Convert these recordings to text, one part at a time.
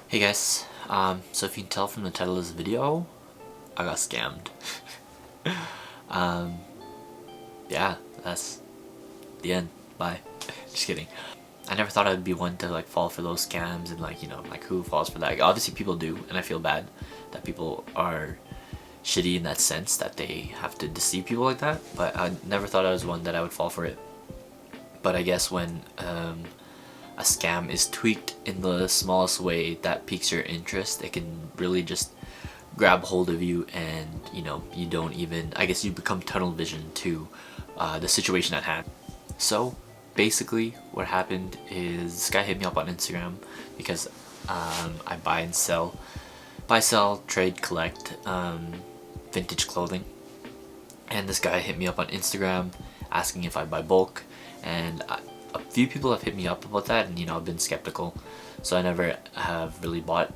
Hey guys, so if you can tell from the title of this video, I got scammed. um, yeah, that's the end. Bye. Just kidding. I never thought I'd be one to like fall for those scams and like who falls for that. Like, obviously people do, and I feel bad that people are shitty in that sense that they have to deceive people like that. But I never thought I was one that I would fall for it. But I guess when a scam is tweaked in the smallest way that piques your interest, it can really just grab hold of you, and you don't even, I guess you become tunnel vision to the situation at hand. So basically what happened is this guy hit me up on Instagram because I buy, sell, trade, collect vintage clothing, and this guy hit me up on Instagram asking if I buy bulk, and a few people have hit me up about that, and I've been skeptical, so I never have really bought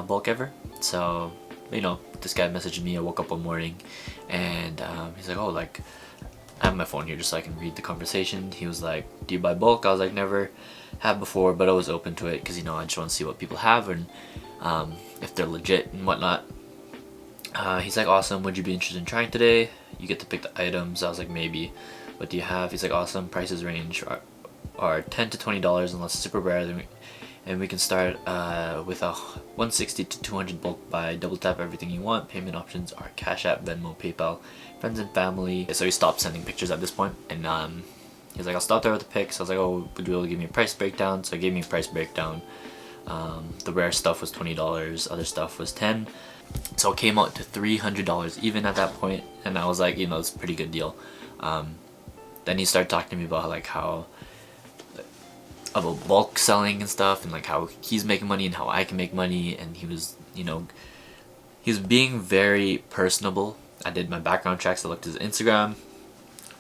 bulk ever. So this guy messaged me. I woke up one morning and he's like, oh, like, I have my phone here just so I can read the conversation. He was like, do you buy bulk? I was like, never have before, but I was open to it because I just want to see what people have and if they're legit and whatnot. He's like, awesome, would you be interested in trying today? You get to pick the items. I was like, maybe. What do you have? He's like, awesome, prices range are $10 to $20 unless it's super rare, and we can start with a 160 to 200 bulk buy. Double tap everything you want. Payment options are Cash App, Venmo, PayPal, friends and family. So he stopped sending pictures at this point, and he's like, I'll stop there with the pics. I was like, oh, would you be able to give me a price breakdown? So he gave me a price breakdown. The rare stuff was $20, other stuff was $10. So it came out to $300 even at that point, and I was like, it's a pretty good deal. Then he started talking to me about about bulk selling and stuff, and like how he's making money and how I can make money, and he was being very personable. I did my background checks. I looked at his Instagram.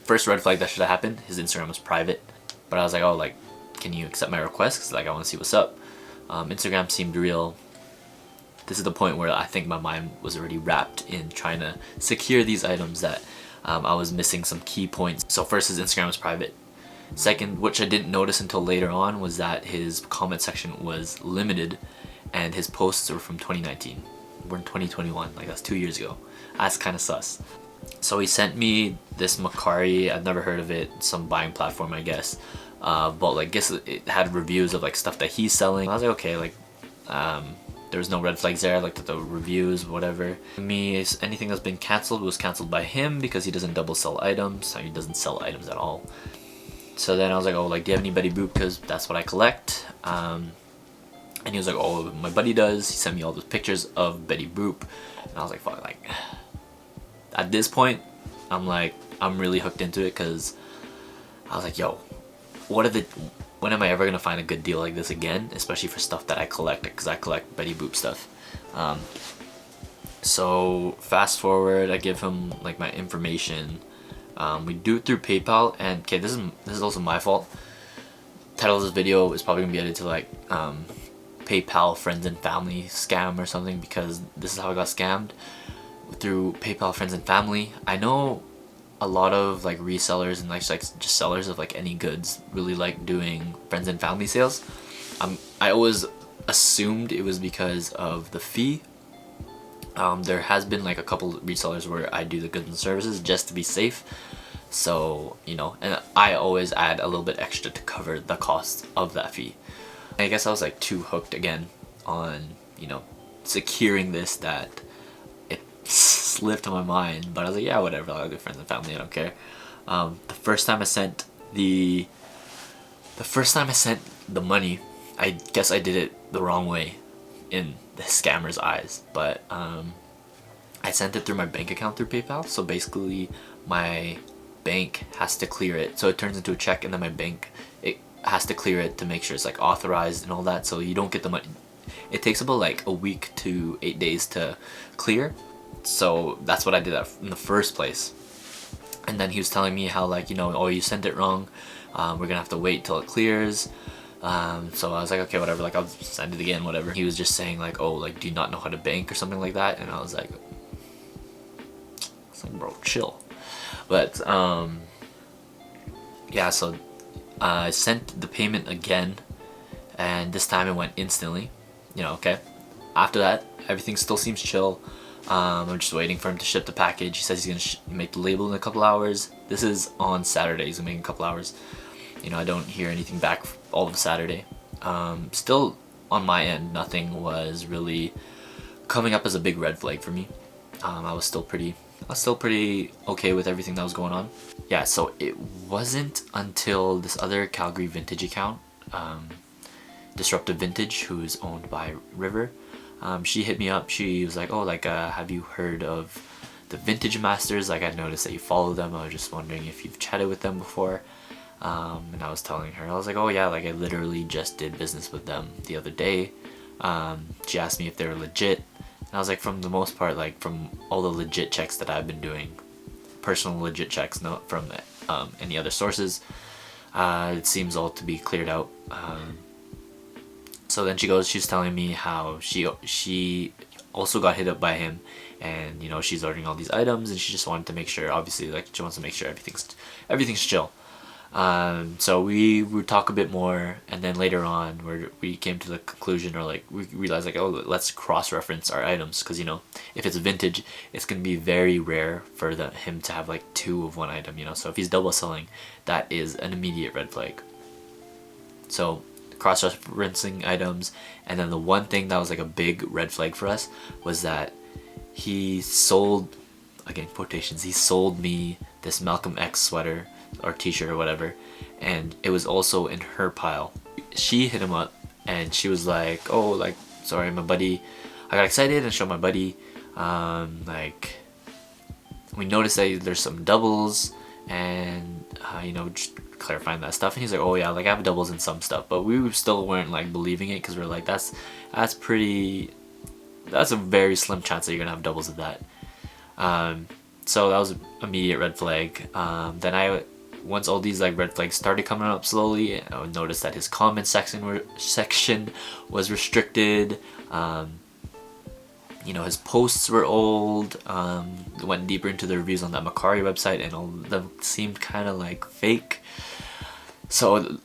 First red flag that should have happened, his Instagram was private, but I was like, oh, like, can you accept my request, because like I want to see what's up. Instagram seemed real. This is the point where I think my mind was already wrapped in trying to secure these items that I was missing some key points. So first, his Instagram was private. Second, which I didn't notice until later on, was that his comment section was limited and his posts were from 2019. We're in 2021, like that's 2 years ago. That's kind of sus. So he sent me this Mercari, I've never heard of it, some buying platform I guess, but like guess it had reviews of like stuff that he's selling. I was like, okay, like there was no red flags there. I looked at the reviews, whatever. Me, anything that's been cancelled was cancelled by him because he doesn't double sell items. He doesn't sell items at all. So then I was like, oh, like, do you have any Betty Boop? Because that's what I collect. And he was like, oh, my buddy does. He sent me all those pictures of Betty Boop. And I was like, fuck, like, at this point, I'm really hooked into it, because I was like, yo, when am I ever going to find a good deal like this again? Especially for stuff that I collect, because I collect Betty Boop stuff. So fast forward, I give him like my information. We do it through PayPal, and okay, this is also my fault. Title of this video is probably gonna be edited to like PayPal friends and family scam or something, because this is how I got scammed, through PayPal friends and family. I know a lot of like resellers and like just sellers of like any goods really like doing friends and family sales. I always assumed it was because of the fee. There has been like a couple resellers where I do the goods and services just to be safe, so and I always add a little bit extra to cover the cost of that fee. I guess I was like too hooked again on securing this that it slipped my mind, but I was like, yeah, whatever, I'll do friends and family, I don't care. The first time I sent the money, I guess I did it the wrong way in the scammer's eyes, but I sent it through my bank account through PayPal. So basically my bank has to clear it, so it turns into a check, and then my bank, it has to clear it to make sure it's like authorized and all that, so you don't get the money. It takes about like a week to 8 days to clear, so that's what I did in the first place. And then he was telling me how like oh, you sent it wrong, we're gonna have to wait till it clears. So I was like, okay, whatever, like I'll send it again, whatever. He was just saying like, oh, like, do you not know how to bank or something like that? And I was like, bro, chill. But yeah, so I sent the payment again, and this time it went instantly. you know, okay. After that, everything still seems chill. I'm just waiting for him to ship the package. He says he's gonna make the label in a couple hours. This is on Saturday. He's gonna make in a couple hours. You know, I don't hear anything back all of Saturday. Still on my end, nothing was really coming up as a big red flag for me. I was still pretty okay with everything that was going on. Yeah, so it wasn't until this other Calgary vintage account, Disruptive Vintage, who is owned by River, she hit me up. She was like, oh, like, have you heard of the Vintage Masters? Like, I noticed that you follow them. I was just wondering if you've chatted with them before. And I was telling her, I was like, oh yeah, like I literally just did business with them the other day. She asked me if they were legit. And I was like, from the most part, like from all the legit checks that I've been doing, personal legit checks, not from any other sources, it seems all to be cleared out. So then she's telling me how she also got hit up by him, and you know, she's ordering all these items, and she just wanted to make sure, obviously, like she wants to make sure everything's chill. So we would talk a bit more, and then later on we came to the conclusion, or like we realized like, oh, let's cross-reference our items, because you know, if it's vintage, it's gonna be very rare for him to have like two of one item, you know. So if he's double selling, that is an immediate red flag. So cross-referencing items, and then the one thing that was like a big red flag for us was that he sold, again quotations, he sold me this Malcolm X sweater or t-shirt or whatever, and it was also in her pile. She hit him up and she was like, oh, like, sorry, my buddy, I got excited and showed my buddy, like, we noticed that there's some doubles, and you know, just clarifying that stuff. And he's like, oh yeah, like I have doubles in some stuff, but we still weren't like believing it, because we're like, that's a very slim chance that you're gonna have doubles of that. So that was an immediate red flag. Then once all these like red flags started coming up slowly, I would notice that his comment section was restricted. You know, his posts were old. Went deeper into the reviews on that Macari website, and all of them seemed kind of like fake. So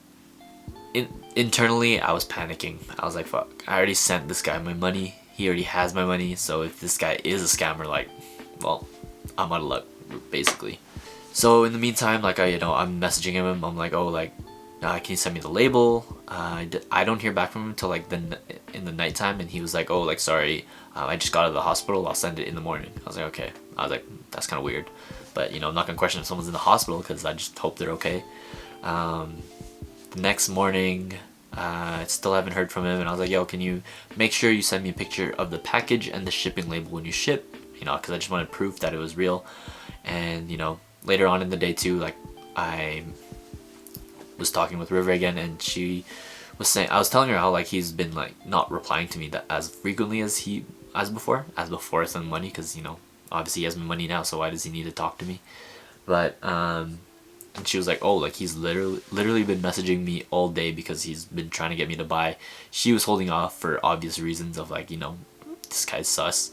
internally, I was panicking. I was like, fuck, I already sent this guy my money. He already has my money. So if this guy is a scammer, like, well, I'm out of luck, basically. So in the meantime, like, I'm messaging him. I'm like, oh, like, can you send me the label? I don't hear back from him until like in the nighttime, and he was like, oh, like, sorry, I just got out of the hospital, I'll send it in the morning. I was like, okay. I was like, that's kind of weird, but you know, I'm not gonna question if someone's in the hospital, because I just hope they're okay. The next morning, I still haven't heard from him, and I was like, yo, can you make sure you send me a picture of the package and the shipping label when you ship, you know, because I just wanted proof that it was real. And you know, later on in the day too, like, I was talking with River again, and she was saying, I was telling her how like he's been like not replying to me that as frequently as before I sent him money, because you know, obviously he has my money now, so why does he need to talk to me? But and she was like, oh, like he's literally been messaging me all day because he's been trying to get me to buy. She was holding off for obvious reasons of like, you know, this guy's sus.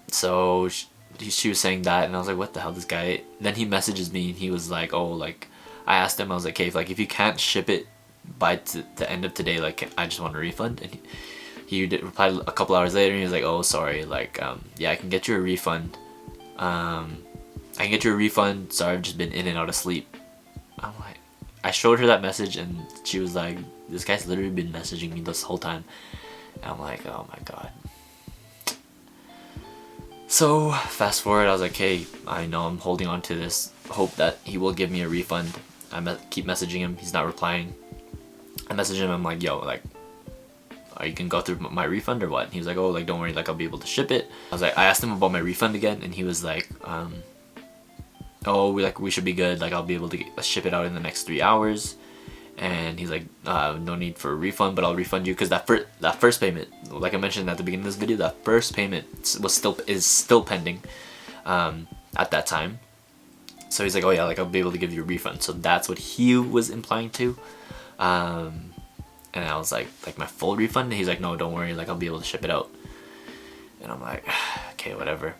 So she was saying that, and I was like, what the hell, this guy. Then he messages me, and he was like, oh, like, I asked him, I was like, hey, if you can't ship it by the end of today, like, I just want a refund. And he replied a couple hours later, and he was like, oh, sorry, like, yeah, I can get you a refund. Sorry, I've just been in and out of sleep. I'm like, I showed her that message, and she was like, this guy's literally been messaging me this whole time. And I'm like, oh my god. So fast forward, I was like, hey, I know I'm holding on to this hope that he will give me a refund. Keep messaging him, he's not replying. I message him, I'm like, yo, like, are you gonna go through my refund or what? And he was like, oh, like, don't worry, like, I'll be able to ship it. I was like, I asked him about my refund again, and he was like, oh, we should be good, like, I'll be able to ship it out in the next 3 hours. And he's like, no need for a refund, but I'll refund you, because that first payment, like I mentioned at the beginning of this video, that first payment is still pending at that time. So he's like, oh yeah, like, I'll be able to give you a refund. So that's what he was implying to. And I was like my full refund? And he's like, no, don't worry, like, I'll be able to ship it out. And I'm like, okay, whatever.